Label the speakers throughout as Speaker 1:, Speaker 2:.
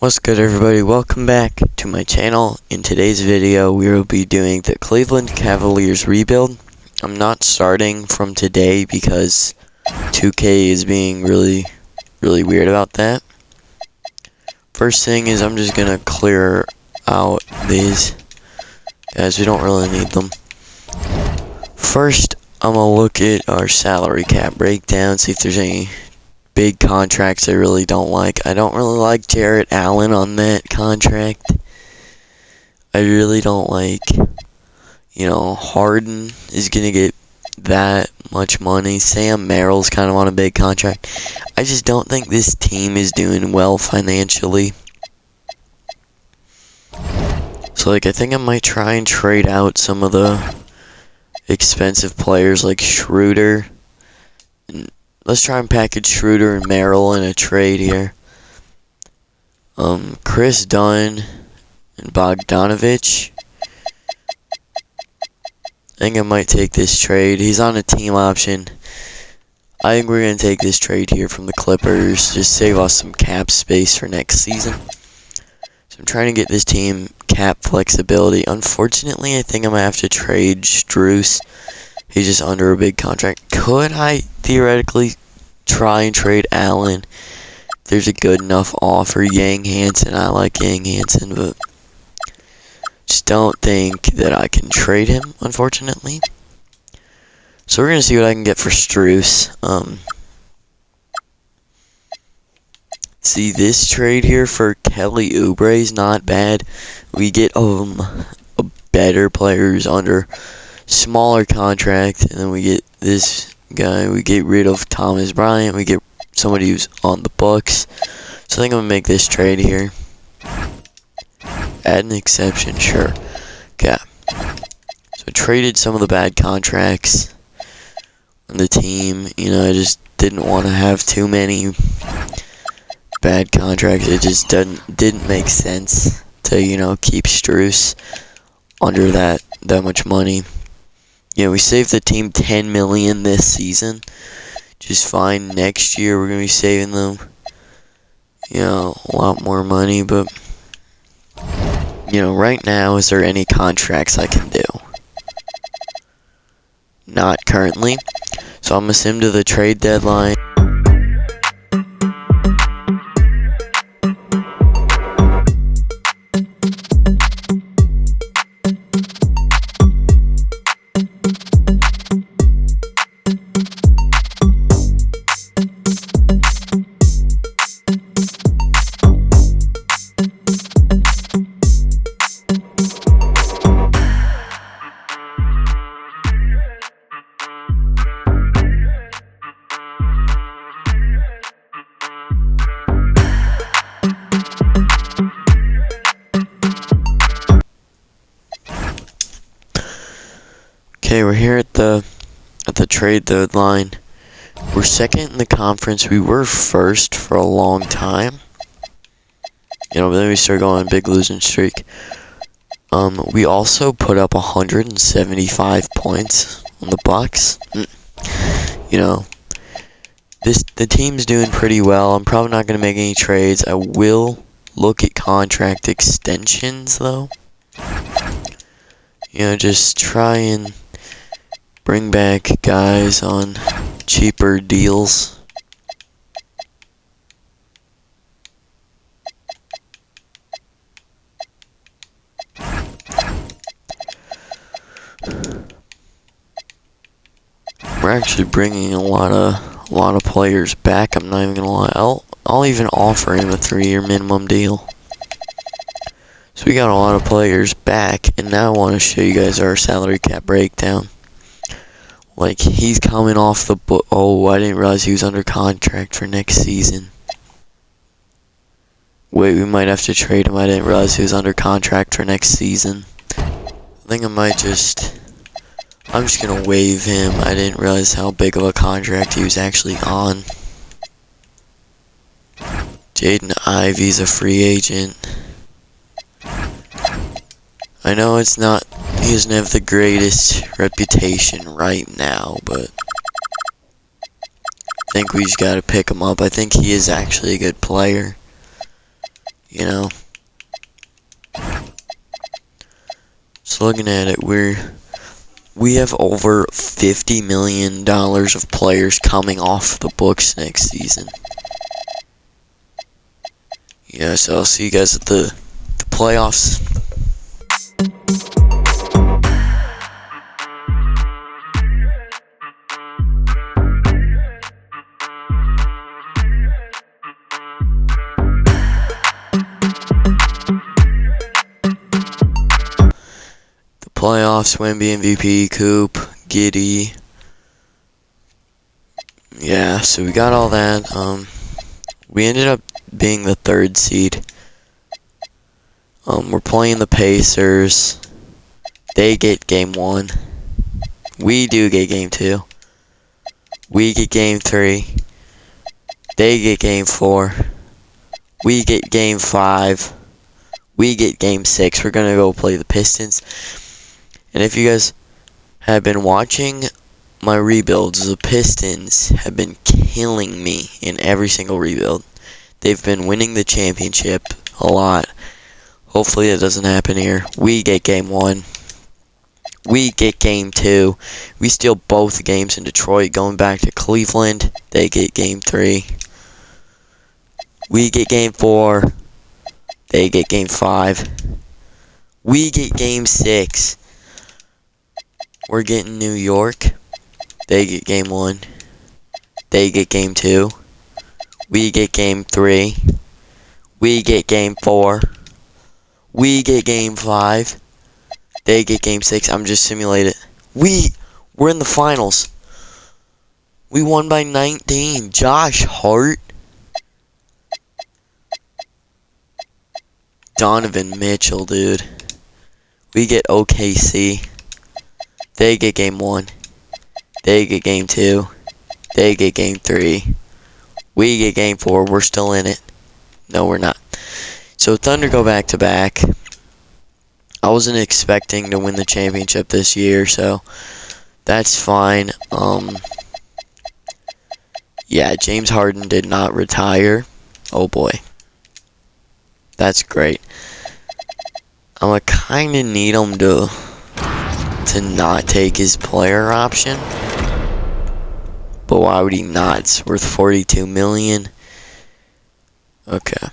Speaker 1: What's good, everybody? Welcome back to my channel. In today's video we will be doing the Cleveland Cavaliers Rebuild. I'm not starting from today because 2K is being really weird about that. First thing is I'm just gonna clear out these guys. We don't really need them. First I'm gonna look at our salary cap breakdown, see if there's any big contracts I really don't like. I don't really like Jarrett Allen on that contract. I really don't like, Harden is going to get that much money. Sam Merrill's kind of on a big contract. I just don't think this team is doing well financially. So, I think I might try and trade out some of the expensive players like Schroeder. Let's try and package Schroeder and Merrill in a trade here. Chris Dunn and Bogdanovich. I think I might take this trade. He's on a team option. I think we're going to take this trade here from the Clippers. Just save us some cap space for next season. So I'm trying to get this team cap flexibility. Unfortunately, I think I'm going to have to trade Strus. He's just under a big contract. Could I theoretically try and trade Allen? There's a good enough offer. Yang Hansen, I like Yang Hansen, but just don't think that I can trade him, unfortunately. So we're going to see what I can get for Strus. See, this trade here for Kelly Oubre is not bad. We get a better player who's under smaller contract, and then we get this guy. We get rid of Thomas Bryant. We get somebody who's on the Bucks. So I think I'm gonna make this trade here. Add an exception, sure. Okay. So I traded some of the bad contracts on the team. I just didn't want to have too many bad contracts. It just didn't make sense to keep Strus under that much money. We saved the team $10 million this season. Just fine. Next year we're gonna be saving them, a lot more money. But right now, is there any contracts I can do? Not currently. So I'm gonna sim to the trade deadline. Okay, we're here at the trade deadline. We're second in the conference. We were first for a long time. But then we started going on a big losing streak. We also put up 175 points on the Bucks. The team's doing pretty well. I'm probably not gonna make any trades. I will look at contract extensions though. Just try and bring back guys on cheaper deals. We're actually bringing a lot of players back. I'm not even gonna lie. I'll even offer him a 3-year minimum deal. So we got a lot of players back, and now I want to show you guys our salary cap breakdown. Like, he's coming off the book. Oh, I didn't realize he was under contract for next season. Wait, we might have to trade him. I didn't realize he was under contract for next season. I think I'm just gonna waive him. I didn't realize how big of a contract he was actually on. Jaden Ivey's a free agent. I know he doesn't have the greatest reputation right now, but I think we just gotta pick him up. I think he is actually a good player. you know. So looking at it, we have over $50 million of players coming off the books next season. Yeah, so I'll see you guys at the playoffs. Playoffs, Wemby MVP, Coop, Giddy. Yeah, so we got all that. We ended up being the 3rd seed. We're playing the Pacers. They get game 1. We do get game 2. We get game 3. They get game 4. We get game 5. We get game 6. We're gonna go play the Pistons. And if you guys have been watching my rebuilds, the Pistons have been killing me in every single rebuild. They've been winning the championship a lot. Hopefully it doesn't happen here. We get game 1. We get game 2. We steal both games in Detroit, going back to Cleveland. They get game 3. We get game 4. They get game 5. We get game 6. We're getting New York. They get game 1. They get game 2. We get game 3. We get game 4. We get game 5. They get game 6. I'm just simulated. We're in the finals. We won by 19. Josh Hart. Donovan Mitchell, dude. We get OKC. They get game 1. They get game 2. They get game 3. We get game 4. We're still in it. No, we're not. So Thunder go back to back. I wasn't expecting to win the championship this year, so that's fine. Yeah, James Harden did not retire. Oh boy. That's great. I'm gonna kinda need him to not take his player option. But why would he not? It's worth $42 million. Okay.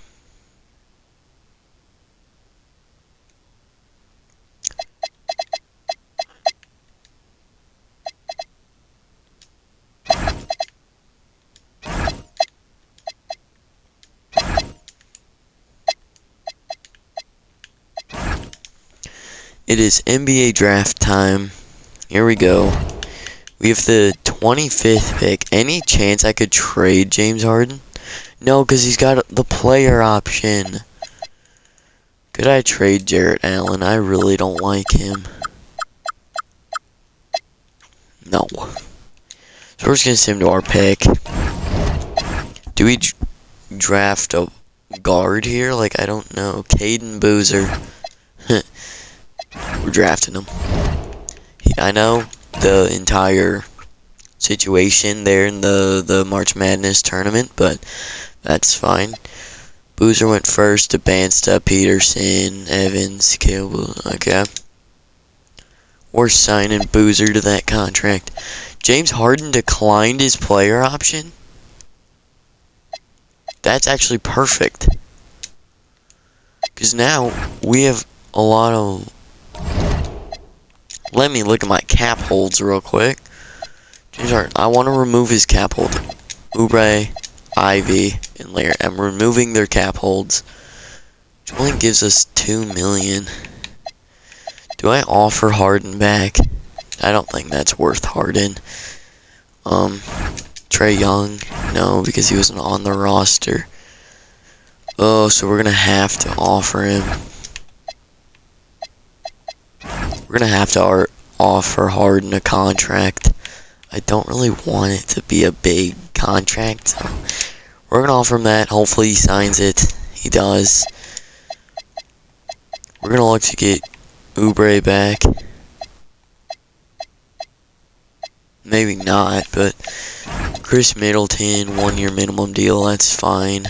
Speaker 1: It is NBA draft time. Here we go. We have the 25th pick. Any chance I could trade James Harden? No, because he's got the player option. Could I trade Jarrett Allen? I really don't like him. No. So we're just going to send him to our pick. Do we draft a guard here? Like, I don't know. Caden Boozer. We're drafting him. I know the entire situation there in the March Madness tournament, but that's fine. Boozer went first to Bansta, Peterson, Evans, Campbell. Okay. We're signing Boozer to that contract. James Harden declined his player option? That's actually perfect. Because now we have a lot of... Let me look at my cap holds real quick. James Harden, I want to remove his cap hold. Oubre, Ivy, and Lair. I'm removing their cap holds. Which only gives us $2 million. Do I offer Harden back? I don't think that's worth Harden. Trae Young, no, because he wasn't on the roster. Oh, so we're gonna have to offer him. We're gonna have to offer Harden a contract. I don't really want it to be a big contract, so we're gonna offer him that. Hopefully he signs it. He does. We're gonna look to get Oubre back. Maybe not, but Chris Middleton, 1-year minimum deal, that's fine.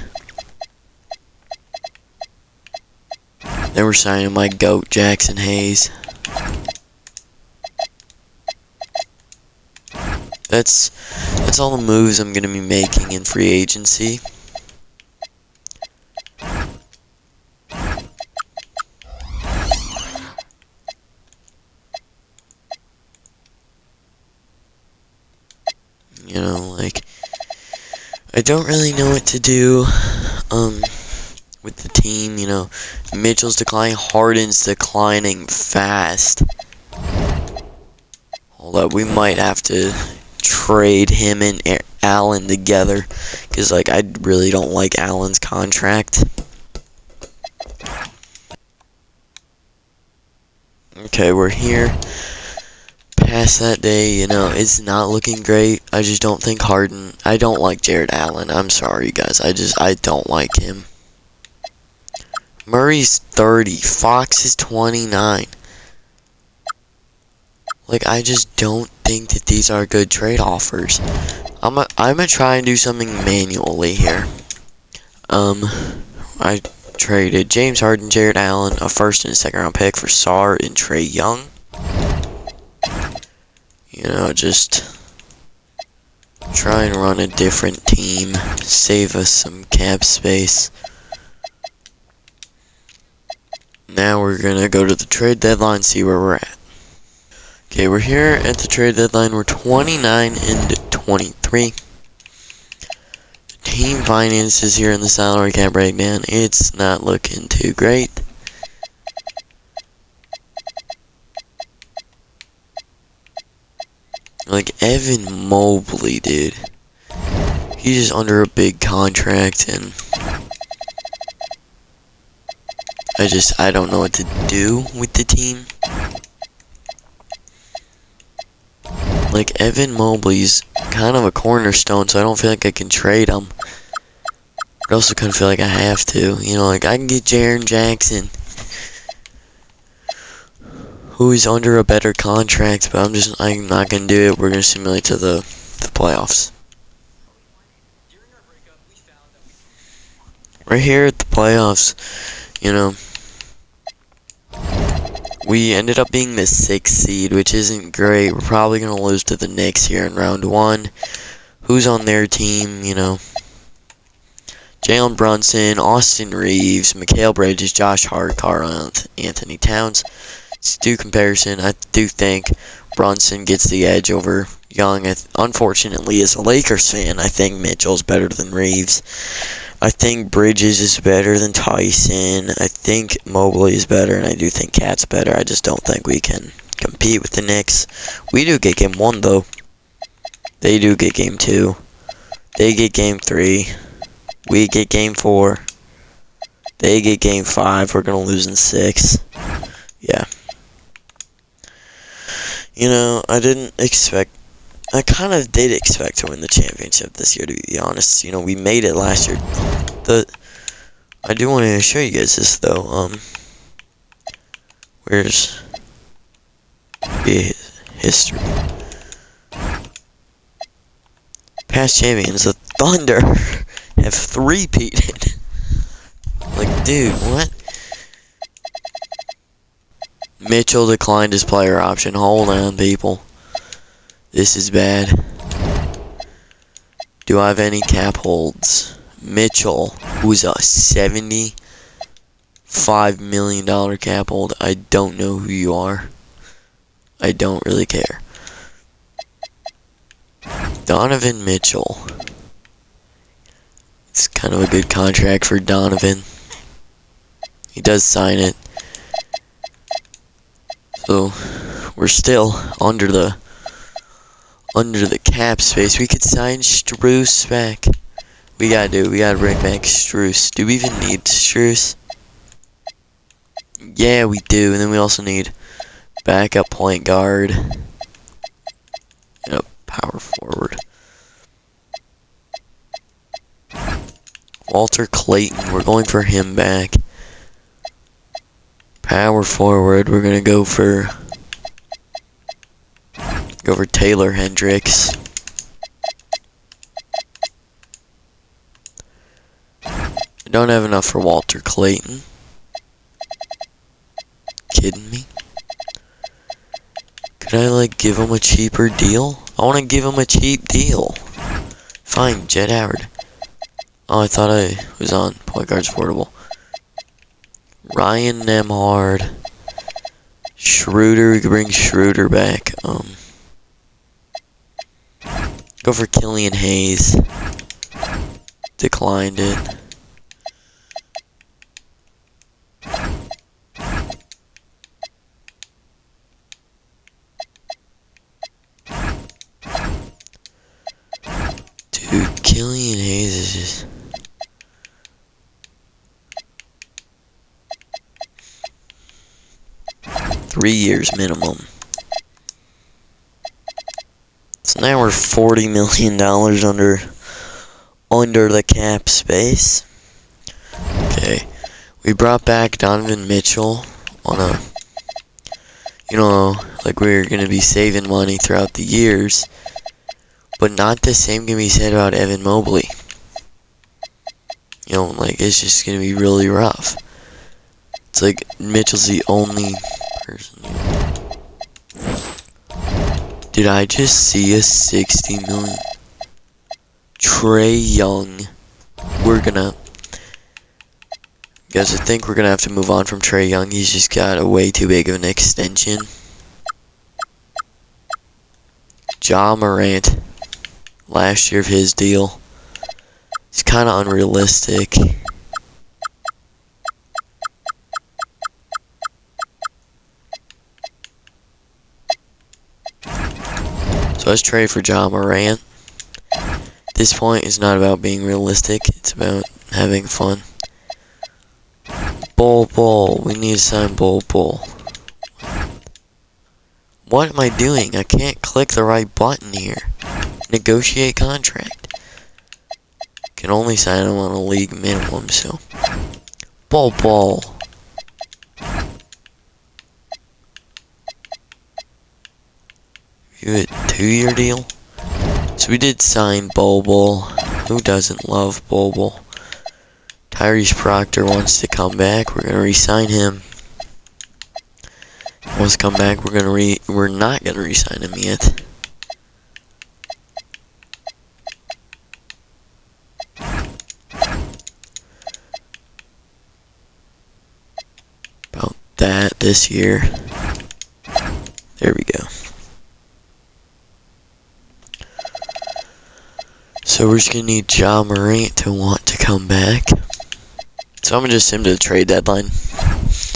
Speaker 1: Then we're signing my GOAT, Jackson Hayes. That's all the moves I'm going to be making in free agency. You know, like, I don't really know what to do, with the team, you know. Mitchell's declining, Harden's declining fast. Hold up, we might have to trade him and Allen together, because, like, I really don't like Allen's contract. Okay, we're here. Past that day, you know, it's not looking great. I just don't think Harden. I don't like Jared Allen. I'm sorry, guys. I don't like him. Murray's 30. Fox is 29. Like, I just don't think that these are good trade offers. I'm gonna try and do something manually here. I traded James Harden, Jared Allen, a first and second round pick for Sarr and Trae Young. You know, just try and run a different team, save us some cap space. Now we're gonna go to the trade deadline, see where we're at. Okay, we're here at the trade deadline. We're 29 and 23. Team finances here in the salary cap breakdown. It's not looking too great. Like, Evan Mobley, dude. He's just under a big contract, and I don't know what to do with the team. Like, Evan Mobley's kind of a cornerstone, so I don't feel like I can trade him. But I also kind of feel like I have to. You know, like, I can get Jaren Jackson, who is under a better contract, but I'm not going to do it. We're going to simulate to the playoffs. Right here at the playoffs, you know, we ended up being the 6th seed, which isn't great. We're probably going to lose to the Knicks here in round 1. Who's on their team, you know? Jalen Brunson, Austin Reeves, Mikal Bridges, Josh Hart, Karl Anthony Towns. To do comparison, I do think Brunson gets the edge over Young. Unfortunately, as a Lakers fan, I think Mitchell's better than Reeves. I think Bridges is better than Tyson. I think Mobley is better, and I do think Cat's better. I just don't think we can compete with the Knicks. We do get game 1, though. They do get game 2. They get game 3. We get game 4. They get game 5. We're going to lose in 6. Yeah. You know, I kind of did expect to win the championship this year, to be honest. You know, we made it last year. I do want to show you guys this, though. Where's history? Past champions, the Thunder, have 3-peated. Like, dude, what? Mitchell declined his player option. Hold on, people. This is bad. Do I have any cap holds? Mitchell, who's a $75 million cap hold. I don't know who you are. I don't really care. Donovan Mitchell. It's kind of a good contract for Donovan. He does sign it. So we're still under the cap space. We could sign Strus back. We gotta bring back Strus. Do we even need Strus? Yeah, we do. And then we also need backup point guard and a power forward. Walter Clayton, we're going for him back. Power forward, we're gonna go for Taylor Hendricks. I don't have enough for Walter Clayton. kidding me? Could I, like, give him a cheaper deal? I want to give him a cheap deal. Fine, Jet Howard. Oh, I thought I was on point guards portable. Ryan Nemhard. Schroeder, we could bring Schroeder back. Go for Killian Hayes. Declined it. Dude, Killian Hayes is just... $3 years minimum. So now we're $40 million under the cap space. Okay, we brought back Donovan Mitchell on a, like we were gonna be saving money throughout the years, but not the same can be said about Evan Mobley. Like it's just gonna be really rough. It's like Mitchell's the only person. Did I just see a 60 million? Trae Young. Guys, I think we're gonna have to move on from Trae Young. He's just got a way too big of an extension. Ja Morant. Last year of his deal. It's kind of unrealistic. So let's trade for Ja Morant. This point is not about being realistic. It's about having fun. Bol. We need to sign Bol. What am I doing? I can't click the right button here. Negotiate contract. Can only sign him on a league minimum, so. Bol. You a 2-year deal? So we did sign Bol. Who doesn't love Bol? Tyrese Proctor wants to come back. We're gonna re-sign him. Wants to come back. We're not gonna re-sign him yet. About that this year. There we go. So we're just gonna need Ja Morant to want to come back. So I'm gonna just send him to the trade deadline.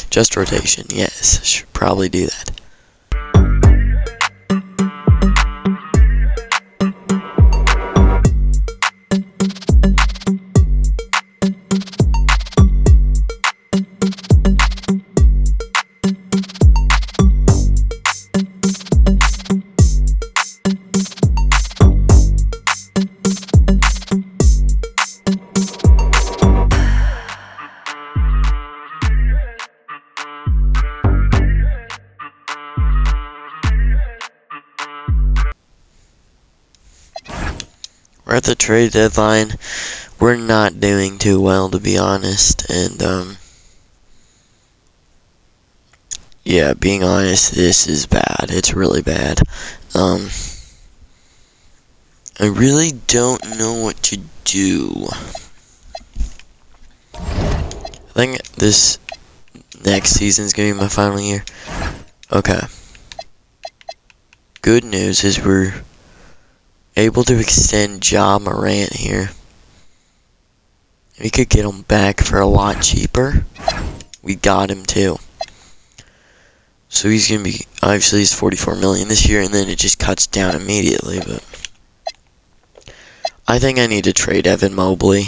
Speaker 1: Just rotation, yes. Should probably do that. We're at the trade deadline. We're not doing too well, to be honest. And, yeah, being honest, this is bad. It's really bad. I really don't know what to do. I think this next season's gonna be my final year. Okay. Good news is we're able to extend Ja Morant here. We could get him back for a lot cheaper. We got him too. So he's gonna be, obviously he's 44 million this year, and then it just cuts down immediately, but I think I need to trade Evan Mobley.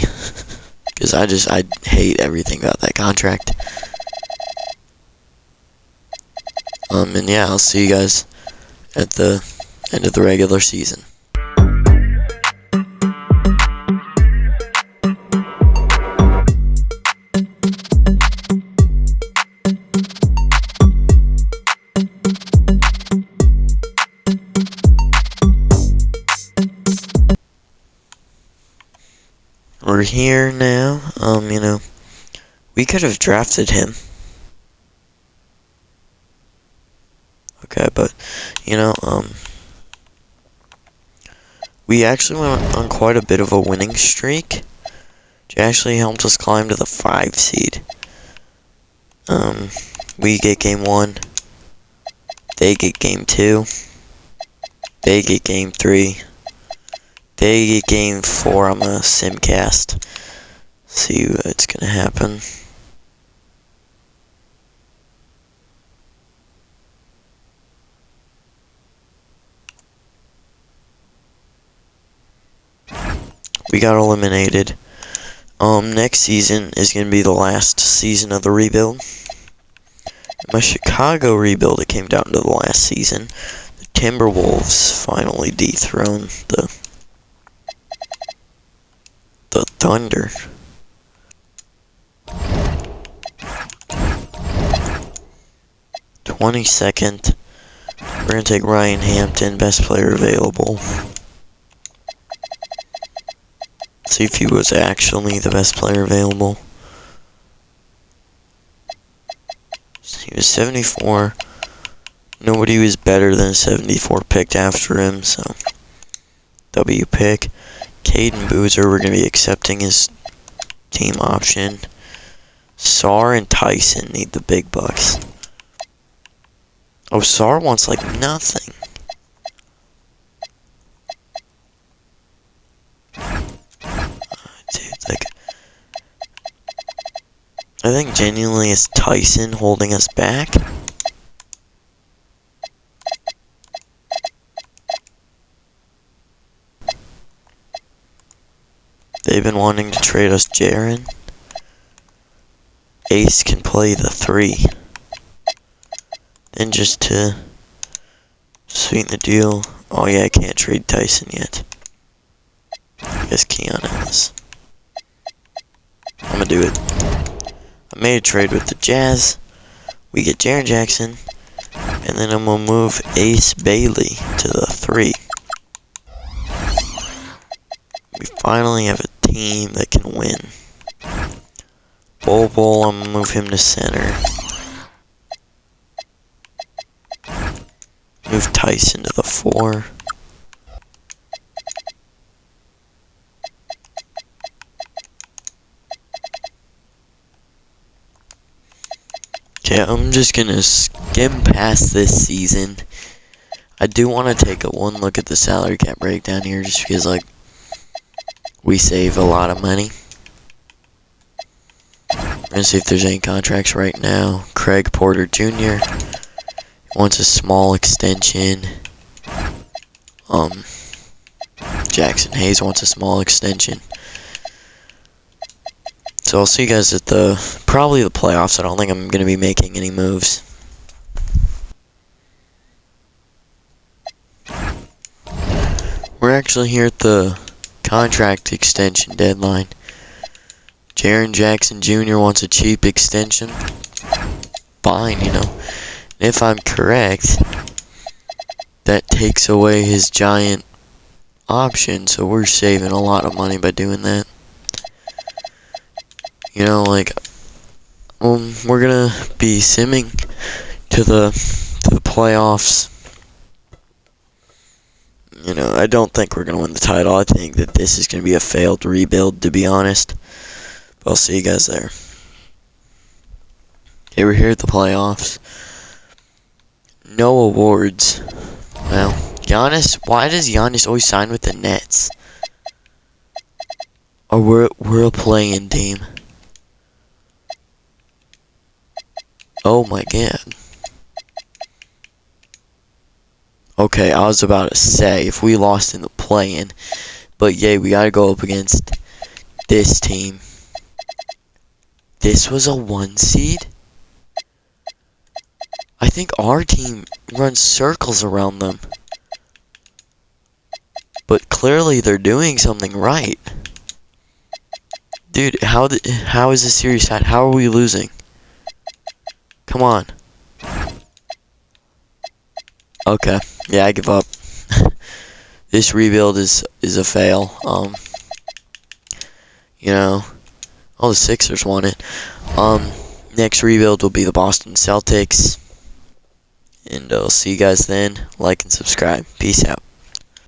Speaker 1: Because I hate everything about that contract. And yeah, I'll see you guys at the end of the regular season. We're here now. We could have drafted him. Okay, but, you know, we actually went on quite a bit of a winning streak, which actually helped us climb to the 5 seed. We get game 1, they get game 2, they get game 3, they get game 4 on the simcast. See what's gonna happen. We got eliminated. Next season is gonna be the last season of the rebuild. My Chicago rebuild, it came down to the last season. The Timberwolves finally dethroned the Thunder. "22nd, we're gonna take Ryan Hampton, best player available." See if he was actually the best player available. He was 74. Nobody was better than 74 picked after him, so W pick. Caden Boozer, we're going to be accepting his team option. Sar and Tyson need the big bucks. Oh, Sar wants like nothing. Dude, like, I think genuinely it's Tyson holding us back. They've been wanting to trade us Jaren. Ace can play the 3. Then just to sweeten the deal. Oh yeah, I can't trade Tyson yet. I guess Keon is. I'm gonna do it. I made a trade with the Jazz. We get Jaren Jackson. And then I'm gonna move Ace Bailey to the 3. We finally have a team that can win. Bol, I'm gonna move him to center. Move Tyson to the 4. Okay, I'm just gonna skim past this season. I do want to take one look at the salary cap breakdown here, just because, like, we save a lot of money. We're gonna see if there's any contracts right now. Craig Porter Jr. wants a small extension. Jackson Hayes wants a small extension. So I'll see you guys at probably the playoffs. I don't think I'm gonna be making any moves. We're actually here at the contract extension deadline. Jaren Jackson Jr. wants a cheap extension. Fine, you know. If I'm correct, that takes away his giant option, so we're saving a lot of money by doing that. You know, like, we're gonna be simming to the playoffs. You know, I don't think we're gonna win the title. I think that this is gonna be a failed rebuild, to be honest. But I'll see you guys there. Okay, we're here at the playoffs. No awards. Well, Giannis. Why does Giannis always sign with the Nets? Or we're a play-in team. Oh my god. Okay, I was about to say, if we lost in the play-in, but yay, we gotta go up against this team. This was a 1 seed? I think our team runs circles around them. But clearly they're doing something right. Dude, how is this series tied? How are we losing? Come on. Okay. Yeah, I give up. This rebuild is a fail. You know, all the Sixers want it. Next rebuild will be the Boston Celtics. And I'll see you guys then. Like and subscribe. Peace out.